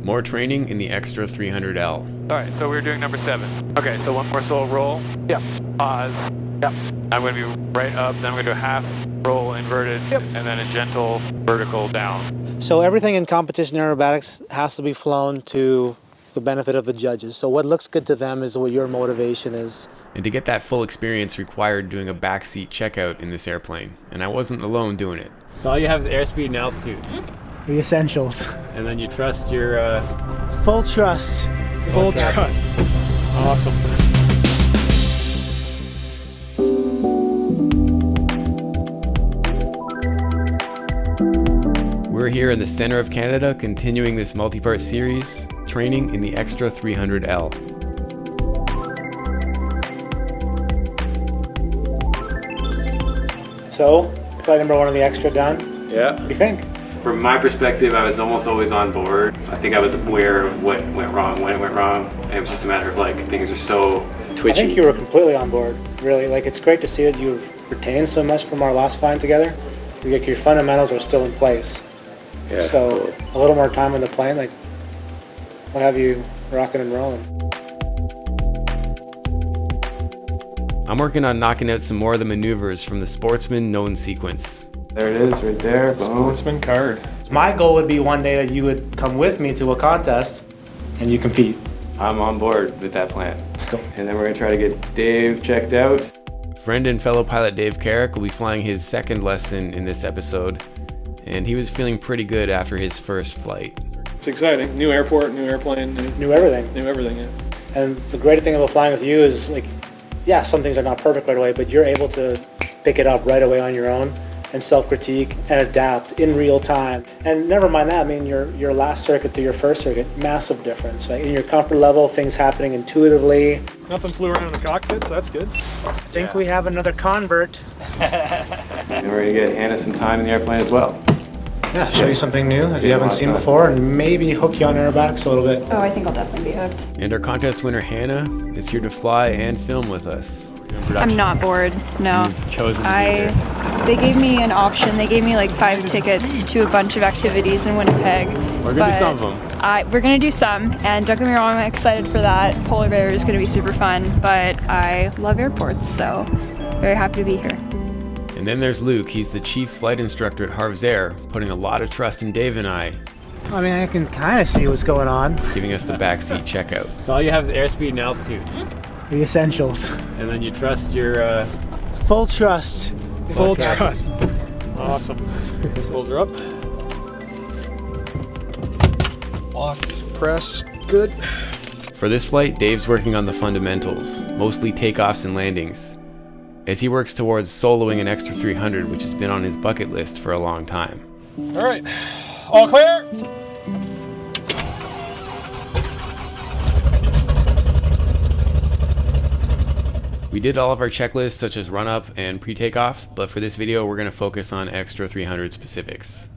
More training in the extra 300L. All right, so we're doing number 7. Okay, so one more solo roll. Yep. Pause. Yep. I'm going to be right up, then I'm going to do a half roll inverted, Yep. and then a gentle vertical down. So everything in competition aerobatics has to be flown to the benefit of the judges. So what looks good to them is what your motivation is. And to get that full experience required doing a backseat checkout in this airplane. And I wasn't alone doing it. So all you have is airspeed and altitude. The essentials. And then you trust your... Full trust. Full trust. Awesome. We're here in the center of Canada, continuing this multi-part series, training in the extra 300L. So, flight number 1 of the extra done. Yeah. What do you think? From my perspective, I was almost always on board. I think I was aware of what went wrong, when it went wrong. And it was just a matter of like, things are so twitchy. I think you were completely on board, really. Like, it's great to see that you've retained so much from our last flying together. Like, your fundamentals are still in place. Yeah, so, a little more time on the plane, like, what have you rocking and rolling? I'm working on knocking out some more of the maneuvers from the Sportsman known sequence. There it is, right there. Boom. Sportsman card. My goal would be one day that you would come with me to a contest and you compete. I'm on board with that plan. Cool. And then we're gonna try to get Dave checked out. Friend and fellow pilot Dave Carrick will be flying his second lesson in this episode, and he was feeling pretty good after his first flight. It's exciting. New airport, new airplane, New everything. new everything, yeah. And the great thing about flying with you is, like, yeah, some things are not perfect right away, but you're able to pick it up right away on your own and self-critique and adapt in real time. And never mind that, I mean, your last circuit to your first circuit, massive difference, right? In your comfort level, things happening intuitively. Nothing flew around in the cockpit, so that's good. I think we have another convert. And we're gonna get Hannah some time in the airplane as well. Yeah, show you something new that you haven't seen before and maybe hook you on aerobatics a little bit. Oh, I think I'll definitely be hooked. And our contest winner Hannah is here to fly and film with us. I'm not bored, no. You've chosen to be here. They gave me an option. They gave me like 5 tickets to a bunch of activities in Winnipeg. We're gonna do some of them. We're gonna do some, and don't get me wrong, I'm excited for that. Polar Bear is gonna be super fun, but I love airports, so very happy to be here. And then there's Luke. He's the chief flight instructor at HARV'S AIR, putting a lot of trust in Dave and I, I mean, I can kind of see what's going on. giving us the backseat checkout. So all you have is airspeed and altitude. The essentials. And then you trust your... Full trust. Full trust. Awesome. Pistols are up. Locks, press, good. For this flight, Dave's working on the fundamentals, mostly takeoffs and landings, as he works towards soloing an extra 300, which has been on his bucket list for a long time. All right, all clear? We did all of our checklists such as run-up and pre-takeoff, but for this video we're going to focus on extra 300 specifics.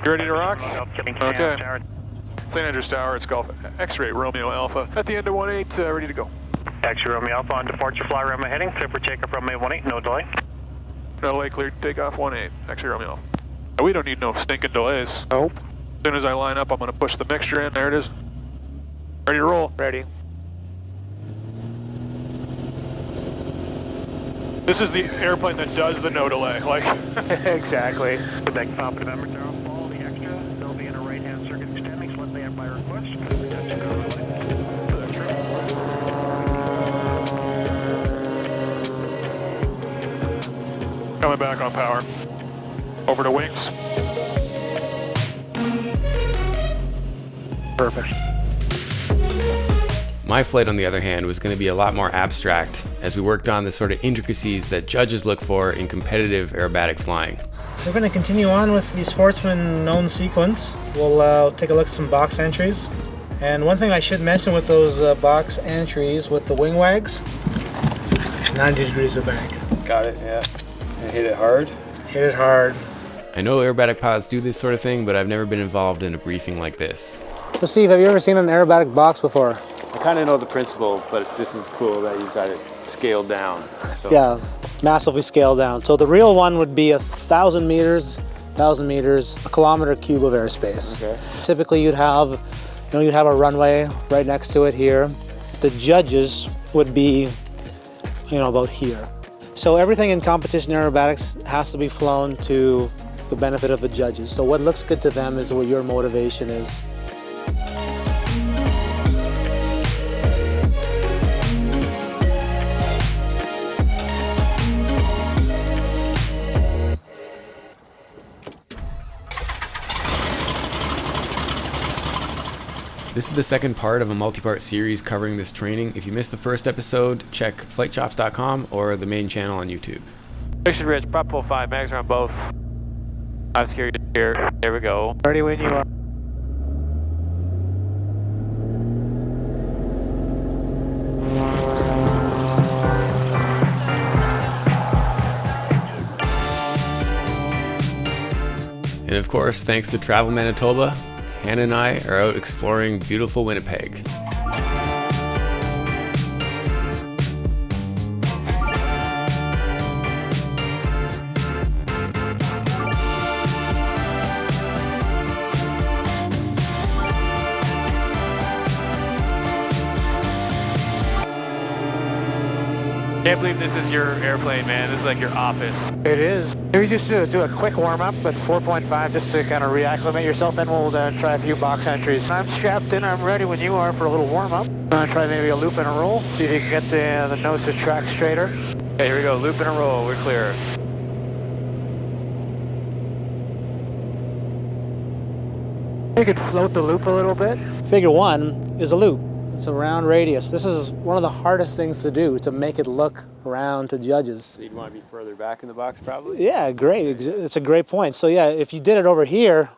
You ready to rock? Okay. St. Andrews Tower, it's Golf X-ray Romeo Alpha. At the end of 18, ready to go. X-ray Romeo Alpha on departure, fly runway heading, clear for takeoff runway 18, no delay. No delay, cleared takeoff 18, X-ray Romeo. We don't need no stinking delays. Nope. As soon as I line up, I'm going to push the mixture in. There it is. Ready to roll. Ready. This is the airplane that does the no delay, like. Exactly. Quebec Papa November, Tower, follow the extra. They'll be in a right-hand circuit extending, slip land by request. Coming back on power. Over to wings. Perfect. My flight, on the other hand, was going to be a lot more abstract as we worked on the sort of intricacies that judges look for in competitive aerobatic flying. We're going to continue on with the Sportsman known sequence. We'll take a look at some box entries. And one thing I should mention with those box entries with the wing wags, 90 degrees of bank. Got it, yeah. And hit it hard. Hit it hard. I know aerobatic pilots do this sort of thing, but I've never been involved in a briefing like this. So Steve, have you ever seen an aerobatic box before? I kind of know the principle, but this is cool that you've got it scaled down. So. Yeah, massively scaled down. So the real one would be 1,000 meters, a kilometer cube of airspace. Okay. Typically you'd have You know, you have a runway right next to it here. The judges would be, you know, about here. So everything in competition aerobatics has to be flown to the benefit of the judges. So what looks good to them is what your motivation is. This is the second part of a multi-part series covering this training. If you missed the first episode, check FlightChops.com or the main channel on YouTube. Mission Rich, prop full 5, mags are on both. I'm scared here. There we go. Ready when you are. And of course, thanks to Travel Manitoba, Hannah and I are out exploring beautiful Winnipeg. Can't believe this is your airplane, man. This is like your office. It is. Maybe just do a quick warm-up at 4.5 just to kind of reacclimate yourself, then we'll try a few box entries. I'm strapped in, I'm ready when you are for a little warm-up. I'm gonna try maybe a loop and a roll, see if you can get the nose to track straighter. Okay, here we go. Loop and a roll. We're clear. You could float the loop a little bit. Figure 1 is a loop. It's a round radius. This is one of the hardest things to do, to make it look round to judges. So you'd want to be further back in the box probably? Yeah, great. It's a great point. So yeah, if you did it over here,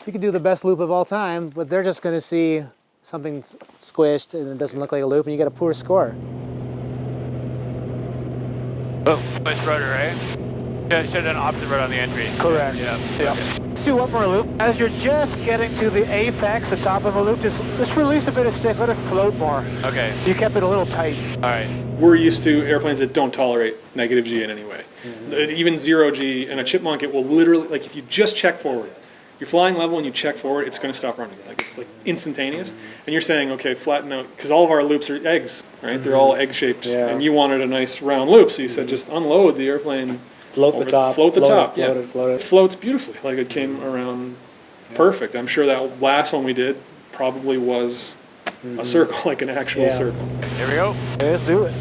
you could do the best loop of all time, but they're just going to see something squished and it doesn't look like a loop and you get a poor score. Oh, push rudder, right? Should have done opposite rudder on the entry. Correct. Yeah. Okay. Let's do one more loop. As you're just getting to the apex, the top of a loop, just release a bit of stick, let it float more. Okay. You kept it a little tight. All right. We're used to airplanes that don't tolerate negative G in any way. Even 0 G and a chipmunk, it will literally, like if you just check forward, you're flying level and you check forward, it's going to stop running. Like it's like instantaneous. And you're saying, okay, flatten out, because all of our loops are eggs, right? They're all egg shaped. Yeah. And you wanted a nice round loop, so you said just unload the airplane. Float the top. Float the top, yeah. Float It it. floats beautifully, like it came around perfect. I'm sure that last one we did probably was a circle, like an actual circle. Here we go. Okay, let's do it.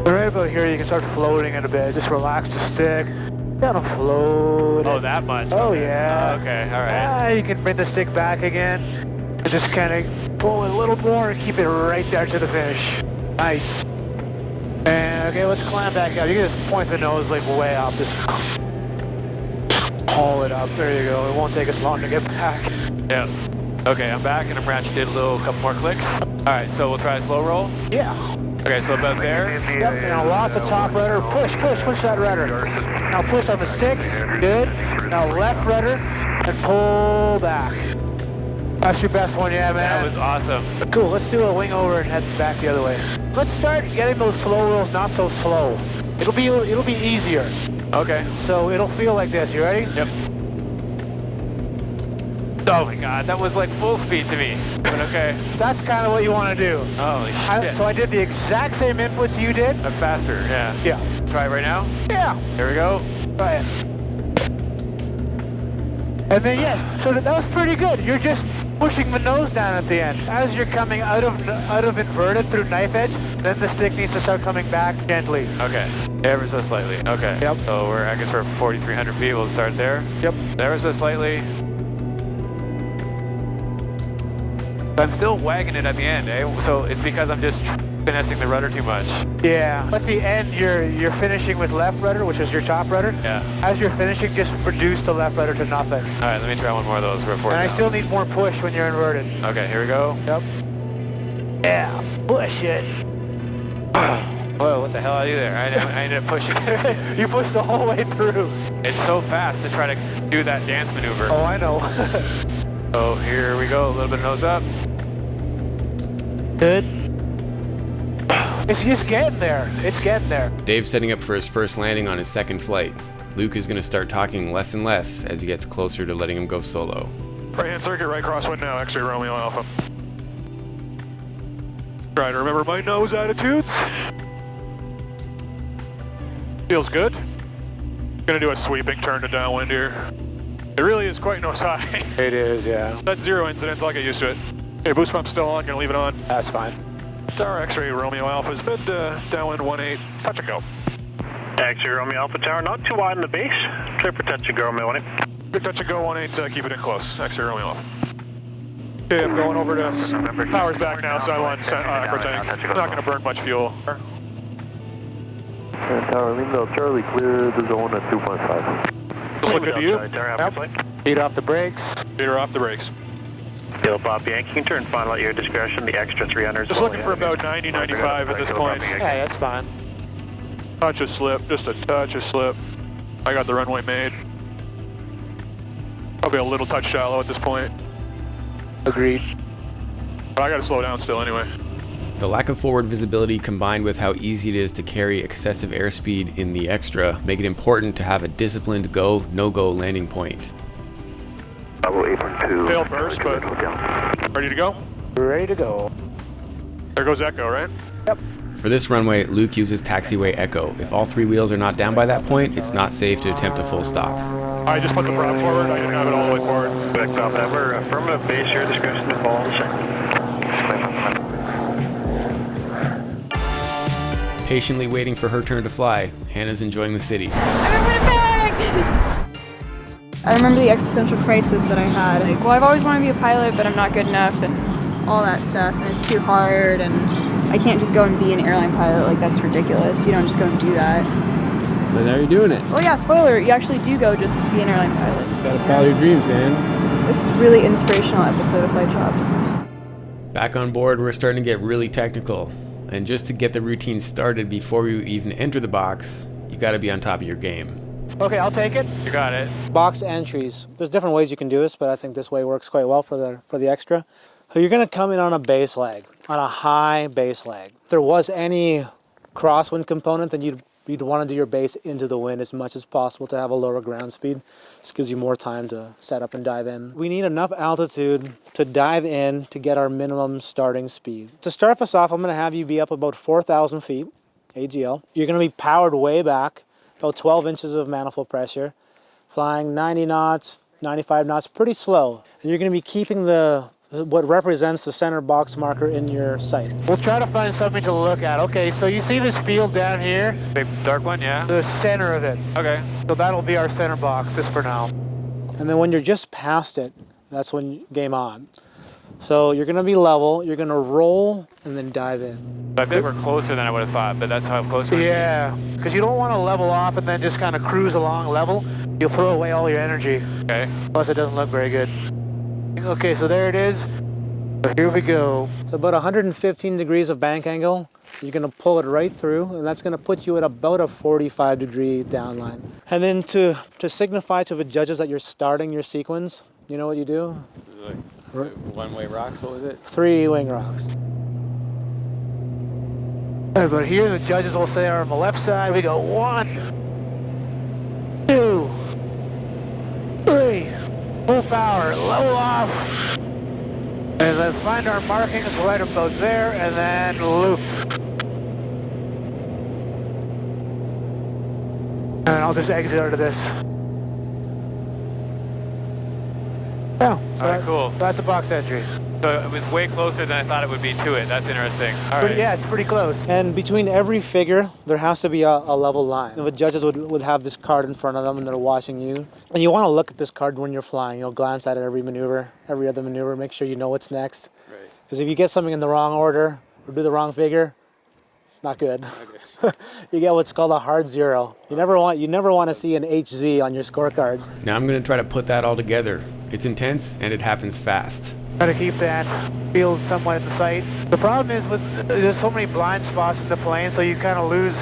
Right about here, you can start floating it a bit. Just relax the stick. Gotta float Oh, it. that much? Oh, yeah. Okay, all right. You can bring the stick back again. And just kind of pull it a little more and keep it right there to the finish. Nice. And okay, let's climb back out. You can just point the nose like way up. Just haul it up. There you go. It won't take us long to get back. Yeah. Okay, I'm back and I'm ratcheted a couple more clicks. All right, so we'll try a slow roll. Yeah. Okay, so about there. Yep, now lots of top rudder. Push that rudder. Now push on the stick. Good. Now left rudder and pull back. That's your best one, yeah, man. That was awesome. Cool, let's do a wing over and head back the other way. Let's start getting those slow rolls not so slow. It'll be easier. Okay. So it'll feel like this. You ready? Yep. Oh my god, that was like full speed to me. But okay. That's kind of what you want to do. Holy shit. So I did the exact same inputs you did. I'm faster, yeah. Yeah. Try it right now? Yeah. Here we go. Try it. And then yeah, so that was pretty good. You're just pushing the nose down at the end. As you're coming out of inverted through knife edge, then the stick needs to start coming back gently. Okay. Ever so slightly. Okay. Yep. So I guess we're 4,300 feet. We'll start there. Yep. Ever so slightly. I'm still wagging it at the end, eh? So it's because I'm just finessing the rudder too much. Yeah. At the end, you're finishing with left rudder, which is your top rudder. Yeah. As you're finishing, just reduce the left rudder to nothing. All right, let me try one more of those before. And I still need more push when you're inverted. Okay, here we go. Yep. Yeah. Push it. Whoa, what the hell are you there? I ended up pushing. You pushed the whole way through. It's so fast to try to do that dance maneuver. Oh, I know. So here we go, a little bit of nose up. Good. It's just getting there. It's getting there. Dave's setting up for his first landing on his second flight. Luke is going to start talking less and less as he gets closer to letting him go solo. Right hand circuit, right crosswind now, X-ray Romeo Alpha. Try to remember my nose attitudes. Feels good. Gonna do a sweeping turn to downwind here. It really is quite nose high. It is, yeah. That's 0 incidents, I'll get used to it. Okay, boost pump's still on, gonna leave it on. That's fine. Tower X-ray Romeo Alpha is mid downwind 18, touch and go. X-ray Romeo Alpha Tower, not too wide in the base. Clear for touch and go, Romeo 18. Good touch and go 18, keep it in close. X-ray Romeo Alpha. Okay, I'm going over to power's back now, so I want aqua tank. I'm not gonna burn much fuel. Tower Lino, Charlie, clear the zone at 2.5. Just look good to you. Yep. Feet off the brakes. Feet are off the brakes. Phil Bob Yankee, you can turn final at your discretion, the extra 300. Just looking for about 90, 95 at this point. Yeah, that's fine. Touch of slip, just a touch of slip. I got the runway made. Probably a little touch shallow at this point. Agreed. But I gotta slow down still anyway. The lack of forward visibility combined with how easy it is to carry excessive airspeed in the extra make it important to have a disciplined go, no-go landing point. Tail burst, but ready to go? Ready to go. There goes Echo, right? Yep. For this runway, Luke uses taxiway echo. If all three wheels are not down by that point, it's not safe to attempt a full stop. I just put the prop forward, I didn't have it all the way forward. Back off that, we're affirmative base, your discretion to follow the Patiently waiting for her turn to fly, Hannah's enjoying the city. I'm in Winnipeg! I remember the existential crisis that I had. Like, well, I've always wanted to be a pilot, but I'm not good enough, and all that stuff, and it's too hard, and I can't just go and be an airline pilot. Like, that's ridiculous. You don't just go and do that. But now you're doing it. Well, yeah, spoiler, you actually do go just be an airline pilot. You gotta follow your dreams, man. This is a really inspirational episode of FlightChops. Back on board, we're starting to get really technical. And just to get the routine started before you even enter the box, you gotta be on top of your game. Okay, I'll take it. You got it. Box entries. There's different ways you can do this, but I think this way works quite well for the extra. So you're gonna come in on a base leg, on a high base leg. If there was any crosswind component, then you'd want to do your base into the wind as much as possible to have a lower ground speed. This gives you more time to set up and dive in. We need enough altitude to dive in to get our minimum starting speed. To start us off, I'm going to have you be up about 4,000 feet, AGL. You're going to be powered way back, about 12 inches of manifold pressure, flying 90 knots, 95 knots, pretty slow. And you're going to be keeping what represents the center box marker in your sight. We'll try to find something to look at. Okay, so you see this field down here? Big dark one, yeah? The center of it. Okay. So that'll be our center box, just for now. And then when you're just past it, that's when game on. So you're gonna be level, you're gonna roll, and then dive in. I think we're closer than I would have thought, but that's how close we're. Yeah, because you don't want to level off and then just kind of cruise along level. You'll throw away all your energy. Okay. Plus it doesn't look very good. Okay, so there it is. So here we go. It's about 115 degrees of bank angle. You're gonna pull it right through, and that's gonna put you at about a 45-degree downline. And then to signify to the judges that you're starting your sequence, you know what you do? This is like one-way rocks, what was it? 3 wing rocks. But here the judges will say are on the left side. We go 1, 2, 3. Full power, level off, and then find our markings right about there, and then loop. And I'll just exit out of this. Yeah, so Alright, cool. That's a box entry. So it was way closer than I thought it would be to it. That's interesting. All But right. yeah, it's pretty close. And between every figure, there has to be a level line. The judges would have this card in front of them and they're watching you. And you want to look at this card when you're flying. You'll glance at it every maneuver, every other maneuver, make sure you know what's next. Right. Because if you get something in the wrong order or do the wrong figure, not good. You get what's called a hard zero. You never want to see an HZ on your scorecard. Now I'm gonna try to put that all together. It's intense and it happens fast. Try to keep that field somewhat in the sight. The problem is there's so many blind spots in the plane, so you kind of lose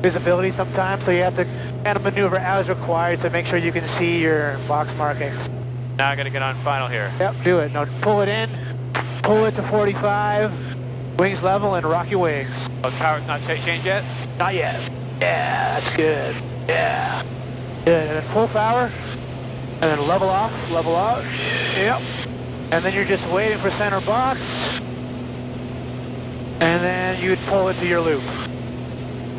visibility sometimes. So you have to kind of maneuver as required to make sure you can see your box markings. Now I gotta get on final here. Yep, do it. Now pull it in, pull it to 45, wings level, and rock your wings. Oh, the power's not changed yet? Not yet. Yeah, that's good. Yeah. Good, and then full power, and then level off, level out. Yep. And then you're just waiting for center box. And then you'd pull it to your loop.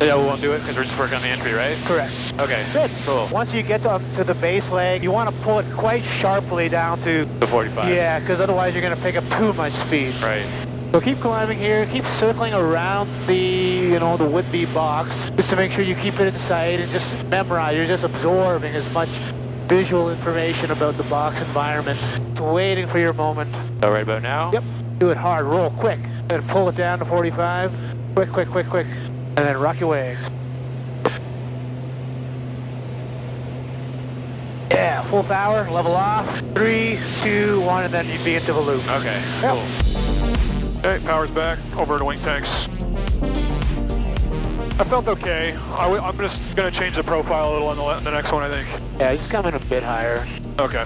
Yeah, we won't do it because we're just working on the entry, right? Correct. Okay. Good. Cool. Once you get to the base leg, you want to pull it quite sharply down to The 45. Yeah, because otherwise you're going to pick up too much speed. Right. So keep climbing here, keep circling around the, the would-be box, just to make sure you keep it in sight and just memorize. You're just absorbing as much visual information about the box environment. Just waiting for your moment. So right about now? Yep. Do it hard, roll quick. Then pull it down to 45. Quick, quick, quick, quick. And then rock your wings. Yeah, full power, level off. 3, 2, 1, and then you'd be into the loop. Okay, Yep. cool. Okay, power's back. Over to wing tanks. I felt okay. I'm just going to change the profile a little on the next one, I think. Yeah, he's coming a bit higher. Okay.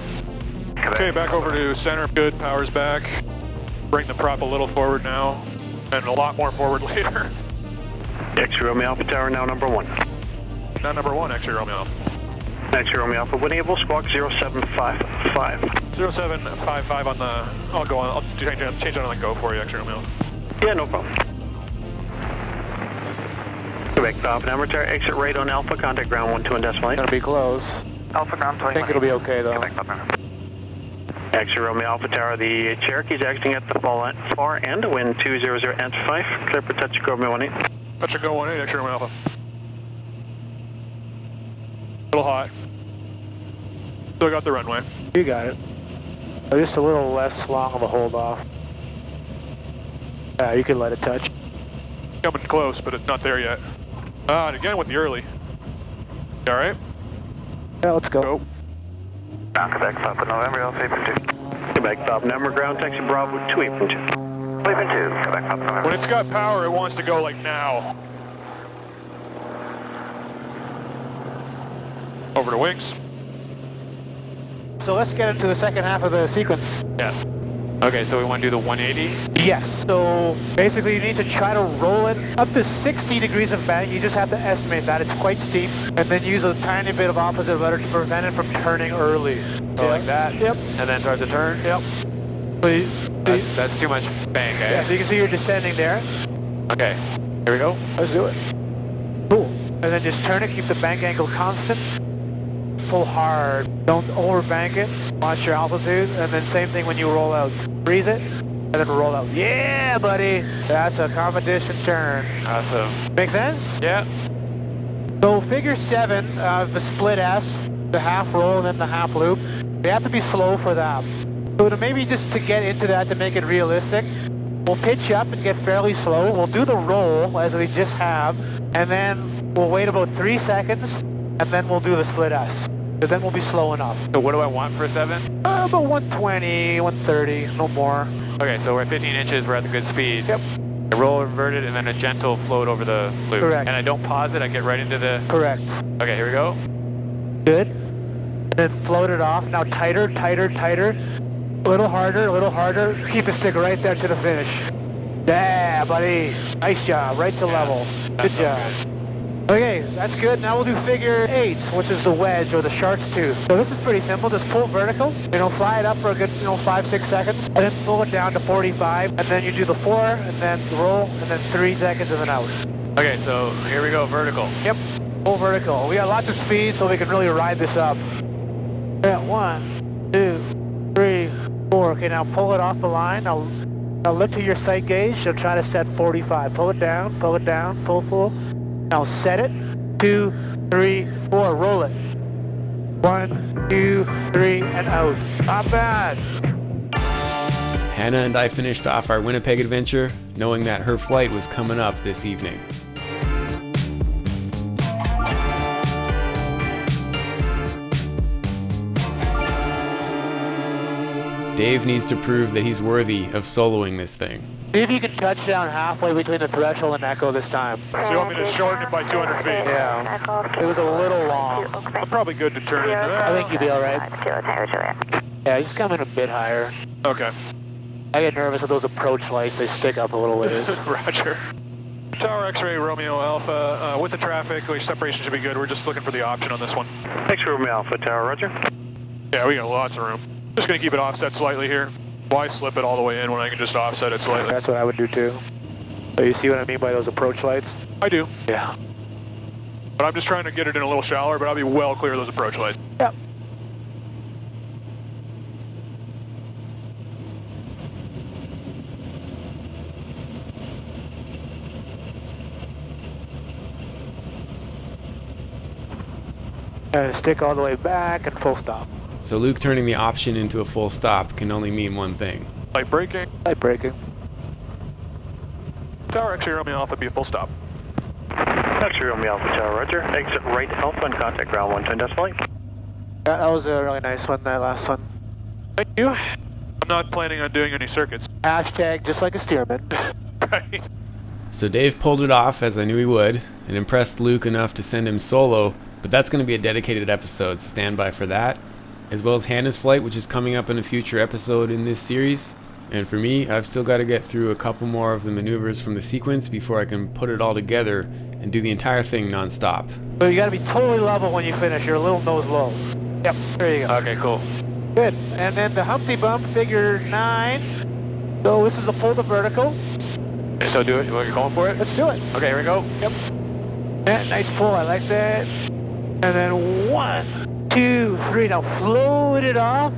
Okay, back over to center. Good, power's back. Bring the prop a little forward now, and a lot more forward later. X-ray Romeo Alpha Tower now number 1. Not number 1, X-ray Romeo. X-ray Romeo Alpha, Winnipeg, squawk 0755. 0755 on the, I'll change it on the go for you, X-ray Romeo. Yeah, no problem. Quebec, Bob, number tower, exit right on Alpha, contact ground 12 and decimal 8. Gonna be close. Alpha ground 20. I think it'll be okay though. X-ray Romeo Alpha Tower, the Cherokee's exiting at the far end, wind 200 at 5, clear for touch, go Romeo 18. Touch and go 18, X-ray Romeo Alpha. A little hot. Still got the runway. You got it. Just a little less long of a hold off. Yeah, you can let it touch. Coming close, but it's not there yet. And again with the early. You all right? Yeah, let's go. Go. Quebec, Papa November, Alpha 8.2. Quebec, Bob, number ground, taxi Bravo 28.2. 8.2, Quebec, Papa November. When it's got power, it wants to go like now. Over to wings. So let's get into the second half of the sequence. Yeah. Okay, so we want to do the 180? Yes. So basically you need to try to roll it up to 60 degrees of bank. You just have to estimate that. It's quite steep. And then use a tiny bit of opposite rudder to prevent it from turning early. So like that? Yep. And then start the turn? Yep. So That's too much bank, eh? yeah, so you can see you're descending there. Okay, here we go. Let's do it. Cool. And then just turn it, keep the bank angle constant. Pull hard. Don't overbank it. Watch your altitude. And then same thing when you roll out. Freeze it, and then roll out. Yeah, buddy! That's a competition turn. Awesome. Make sense? Yeah. So figure 7, the split S, the half roll and then the half loop, they have to be slow for that. So to maybe just to get into that to make it realistic, we'll pitch up and get fairly slow. We'll do the roll as we just have, and then we'll wait about 3 seconds, and then we'll do the split S. But then we'll be slow enough. So what do I want for a 7? About 120, 130, no more. Okay, so we're at 15 inches, we're at the good speed. Yep. I roll inverted and then a gentle float over the loop. Correct. And I don't pause it, I get right into the... Correct. Okay, here we go. Good. And then float it off. Now tighter, tighter, tighter. A little harder, a little harder. Keep it stick right there to the finish. Yeah, buddy. Nice job. Right to level. Good job. Okay, that's good. Now we'll do figure 8, which is the wedge or the shark's tooth. So this is pretty simple. Just pull vertical, fly it up for a good, 5-6 seconds, and then pull it down to 45, and then you do the 4, and then roll, and then 3 seconds, and then out. Okay, so here we go, vertical. Yep, full vertical. We got lots of speed, so we can really ride this up. Yeah, 1, 2, 3, 4. Okay, now pull it off the line. Now look to your sight gauge. You'll try to set 45. Pull it down, pull, pull. Now set it, 2, 3, 4, roll it. 1, 2, 3, and out. Not bad. Hannah and I finished off our Winnipeg adventure, knowing that her flight was coming up this evening. Dave needs to prove that he's worthy of soloing this thing. See if you can touch down halfway between the threshold and echo this time. So you want me to shorten it by 200 feet? Yeah. It was a little long. I'm probably good to turn into that. I think you'd be alright. Yeah, he's coming a bit higher. Okay. I get nervous with those approach lights. They stick up a little ways. Roger. Tower X-ray Romeo Alpha, with the traffic, separation should be good. We're just looking for the option on this one. X-ray Romeo Alpha Tower, roger. Yeah, we got lots of room. Just gonna keep it offset slightly here. Why slip it all the way in when I can just offset it slightly? That's what I would do too. So you see what I mean by those approach lights? I do. Yeah. But I'm just trying to get it in a little shallower, but I'll be well clear of those approach lights. Yep. Stick all the way back and full stop. So Luke turning the option into a full stop can only mean one thing. Light braking. Light braking. Tower X-ray Romeo Alpha be a full stop. X-ray Romeo Alpha Tower, roger. Exit right Alpha and contact ground 110 decimal 8. Yeah, that was a really nice one, that last one. Thank you. I'm not planning on doing any circuits. Hashtag just like a steerman. Right. So Dave pulled it off, as I knew he would, and impressed Luke enough to send him solo, but that's going to be a dedicated episode, so stand by for that, as well as Hannah's flight, which is coming up in a future episode in this series. And for me, I've still got to get through a couple more of the maneuvers from the sequence before I can put it all together and do the entire thing non-stop. So you got to be totally level when you finish. You're a little nose low. Yep, there you go. Okay, cool. Good. And then the Humpty Bump, figure 9. So this is a pull to vertical. So do it. You're going for it? Let's do it. Okay, here we go. Yep. Yeah, nice pull. I like that. And then 1, 2, 3. Now float it off.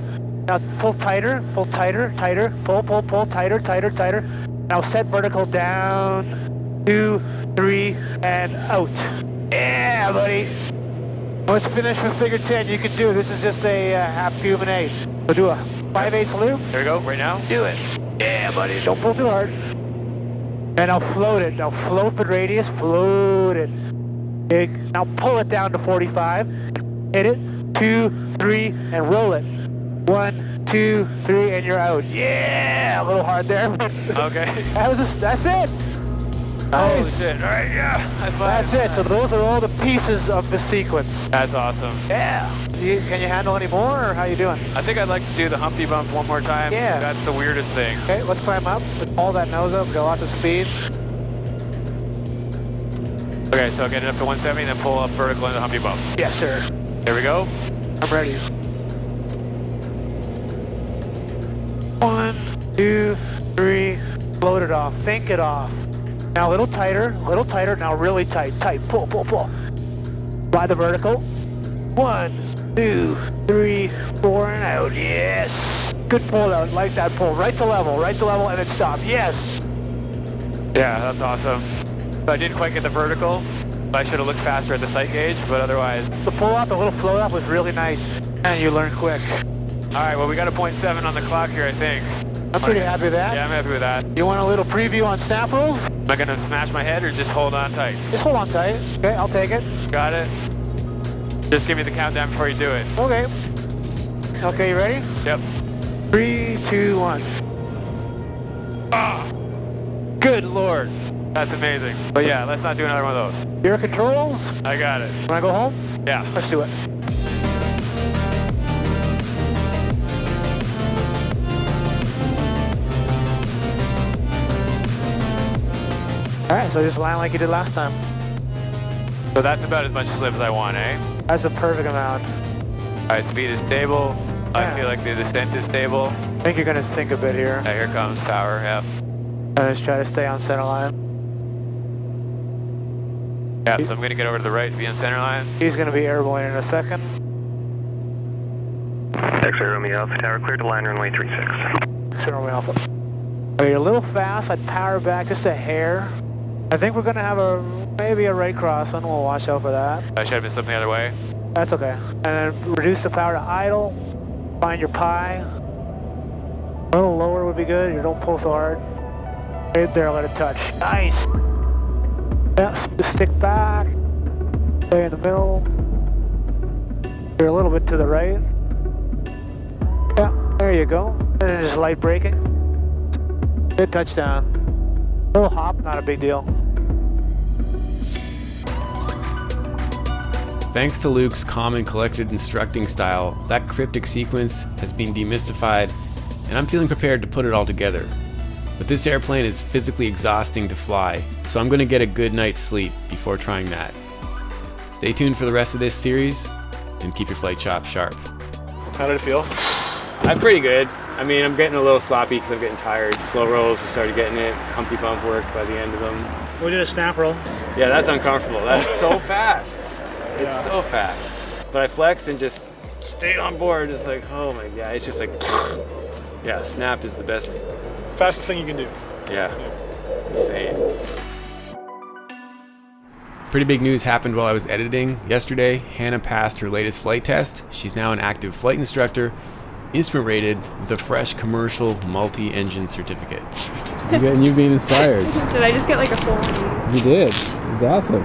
Now pull tighter, tighter. Pull, tighter, tighter. Now set vertical down. 2, 3, and out. Yeah, buddy. Let's finish with figure 10. You can do it. This is just a half cube and 8. We'll do a 5/8 loop. Here we go, right now. Do it. Yeah, buddy. Don't pull too hard. And now float it. Now float the radius. Float it. Big. Now pull it down to 45. Hit it. 2, 3, and roll it. 1, 2, 3, and you're out. Yeah, a little hard there. Okay. That's it. Holy Nice. shit. All right, yeah. High five. That's it. So those are all the pieces of the sequence. That's awesome. Yeah. Can you handle any more, or how you doing? I think I'd like to do the Humpty Bump one more time. Yeah. That's the weirdest thing. Okay, let's climb up. Pull that nose up. Got lots of speed. Okay, so get it up to 170, then pull up vertical into Humpty Bump. Yes, sir. There we go. I'm ready. 1, 2, 3. Float it off. Think it off. Now a little tighter. Now really tight. Pull. Fly the vertical. 1, 2, 3, 4, and out. Yes. Good pull out. Like that pull. Right to level, and then stop. Yes. Yeah, that's awesome. So I didn't quite get the vertical. I should have looked faster at the sight gauge, but otherwise. The pull off, the little float up was really nice, and you learn quick. All right, well, we got a 0.7 on the clock here, I think. I'm pretty happy with that. Yeah, I'm happy with that. You want a little preview on snap rolls? Am I gonna smash my head or just hold on tight? Just hold on tight. Okay, I'll take it. Got it. Just give me the countdown before you do it. Okay. Okay, you ready? Yep. 3, 2, 1. Ah! Good Lord. That's amazing. But yeah, let's not do another one of those. Your controls? I got it. Wanna go home? Yeah. Let's do it. Alright, so just land like you did last time. So that's about as much slip as I want, eh? That's the perfect amount. Alright, speed is stable. Yeah. I feel like the descent is stable. I think you're gonna sink a bit here. Yeah, here comes power, yeah. And just try to stay on center line. Yeah, so I'm gonna get over to the right to be on center line. He's gonna be airborne in a second. X-ray Romeo Alpha Tower, clear to line runway 36. Center way alpha. Okay, you're a little fast. I'd power back just a hair. I think we're gonna have maybe a right crosswind. We'll watch out for that. I should have been slipping the other way. That's okay. And then reduce the power to idle. Find your pi. A little lower would be good. You don't pull so hard. Right there, let it touch. Nice. Yeah, just stick back. Stay in the middle. You're a little bit to the right. Yeah, there you go. And then just light braking. Good touchdown. A little hop, not a big deal. Thanks to Luke's calm and collected instructing style, that cryptic sequence has been demystified, and I'm feeling prepared to put it all together. But this airplane is physically exhausting to fly, so I'm going to get a good night's sleep before trying that. Stay tuned for the rest of this series, and keep your flight chops sharp. How did it feel? I'm pretty good. I mean, I'm getting a little sloppy because I'm getting tired. Slow rolls, we started getting it. Humpty bump worked by the end of them. We did a snap roll. Yeah, that's uncomfortable. That's so fast. It's so fast. But I flexed and just stayed on board. It's like, oh my God. It's just like, yeah, snap is the best. Fastest thing you can do. Yeah. Insane. Pretty big news happened while I was editing. Yesterday, Hannah passed her latest flight test. She's now an active flight instructor, instrument rated with a fresh commercial multi-engine certificate. You're being inspired. Did I just get like a full? You did. It was awesome.